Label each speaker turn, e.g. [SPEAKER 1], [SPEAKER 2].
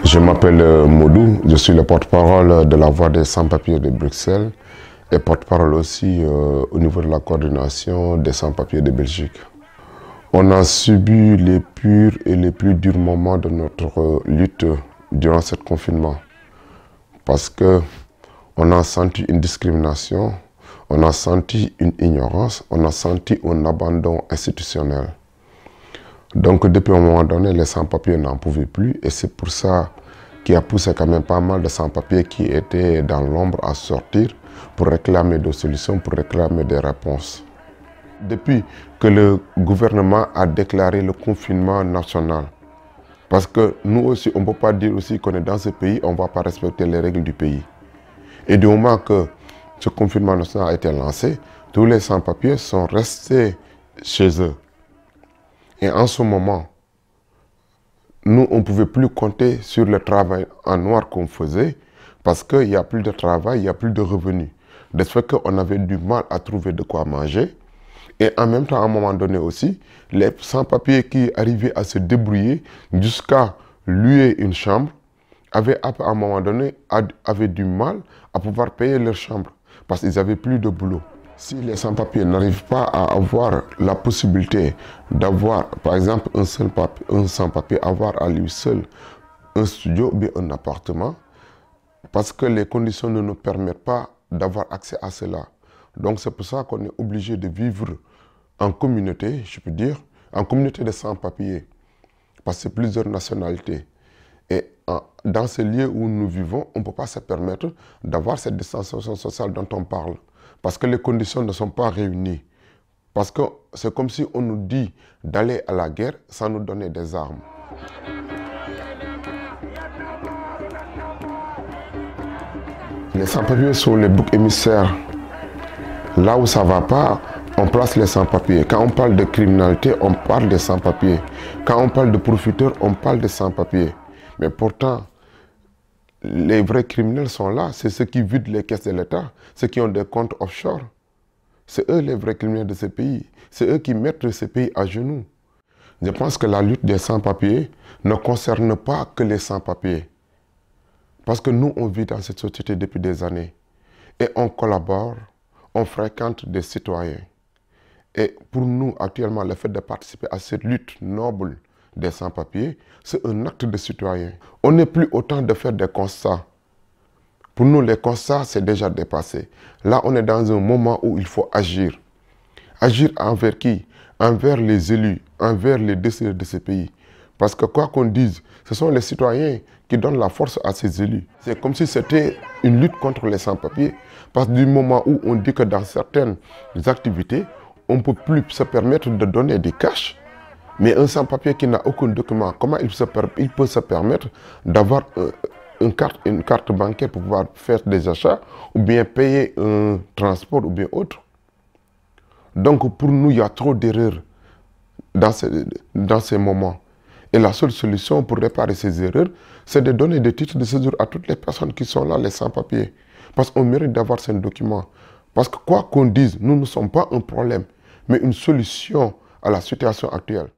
[SPEAKER 1] Je m'appelle Modou, je suis le porte-parole de la Voix des sans-papiers de Bruxelles et porte-parole aussi au niveau de la coordination des sans-papiers de Belgique. On a subi les purs et les plus durs moments de notre lutte durant ce confinement parce qu'on a senti une discrimination, on a senti une ignorance, on a senti un abandon institutionnel. Donc depuis un moment donné, les sans-papiers n'en pouvaient plus et c'est pour ça qu'il y a poussé quand même pas mal de sans-papiers qui étaient dans l'ombre à sortir pour réclamer des solutions, pour réclamer des réponses. Depuis que le gouvernement a déclaré le confinement national, parce que nous aussi, on ne peut pas dire aussi qu'on est dans ce pays, on ne va pas respecter les règles du pays. Et du moment que ce confinement national a été lancé, tous les sans-papiers sont restés chez eux. Et en ce moment, nous, on ne pouvait plus compter sur le travail en noir qu'on faisait parce qu'il n'y a plus de travail, il n'y a plus de revenus. De ce fait qu'on avait du mal à trouver de quoi manger. Et en même temps, à un moment donné aussi, les sans-papiers qui arrivaient à se débrouiller jusqu'à louer une chambre avaient à un moment donné du mal à pouvoir payer leur chambre parce qu'ils n'avaient plus de boulot. Si les sans-papiers n'arrivent pas à avoir la possibilité d'avoir, par exemple, un sans-papier avoir à lui seul un studio ou bien un appartement, parce que les conditions ne nous permettent pas d'avoir accès à cela. Donc c'est pour ça qu'on est obligé de vivre en communauté, je peux dire, en communauté de sans-papiers, parce que c'est plusieurs nationalités. Et dans ces lieux où nous vivons, on ne peut pas se permettre d'avoir cette distanciation sociale dont on parle. Parce que les conditions ne sont pas réunies. Parce que c'est comme si on nous dit d'aller à la guerre sans nous donner des armes. Les sans-papiers sont les boucs émissaires. Là où ça ne va pas, on place les sans-papiers. Quand on parle de criminalité, on parle des sans-papiers. Quand on parle de profiteurs, on parle des sans-papiers. Mais pourtant, les vrais criminels sont là, c'est ceux qui vident les caisses de l'État, ceux qui ont des comptes offshore. C'est eux les vrais criminels de ce pays. C'est eux qui mettent ce pays à genoux. Je pense que la lutte des sans-papiers ne concerne pas que les sans-papiers. Parce que nous, on vit dans cette société depuis des années. Et on collabore, on fréquente des citoyens. Et pour nous, actuellement, le fait de participer à cette lutte noble des sans-papiers, c'est un acte de citoyen. On n'est plus autant de faire des constats. Pour nous, les constats, c'est déjà dépassé. Là, on est dans un moment où il faut agir. Agir envers qui? Envers les élus, envers les décideurs de ce pays. Parce que quoi qu'on dise, ce sont les citoyens qui donnent la force à ces élus. C'est comme si c'était une lutte contre les sans-papiers. Parce que du moment où on dit que dans certaines activités, on ne peut plus se permettre de donner des cash. Mais un sans-papier qui n'a aucun document, comment il peut se permettre d'avoir une carte bancaire pour pouvoir faire des achats ou bien payer un transport ou bien autre? Donc pour nous, il y a trop d'erreurs dans ces moments. Et la seule solution pour réparer ces erreurs, c'est de donner des titres de séjour à toutes les personnes qui sont là, les sans-papiers. Parce qu'on mérite d'avoir ces documents. Parce que quoi qu'on dise, nous ne sommes pas un problème, mais une solution à la situation actuelle.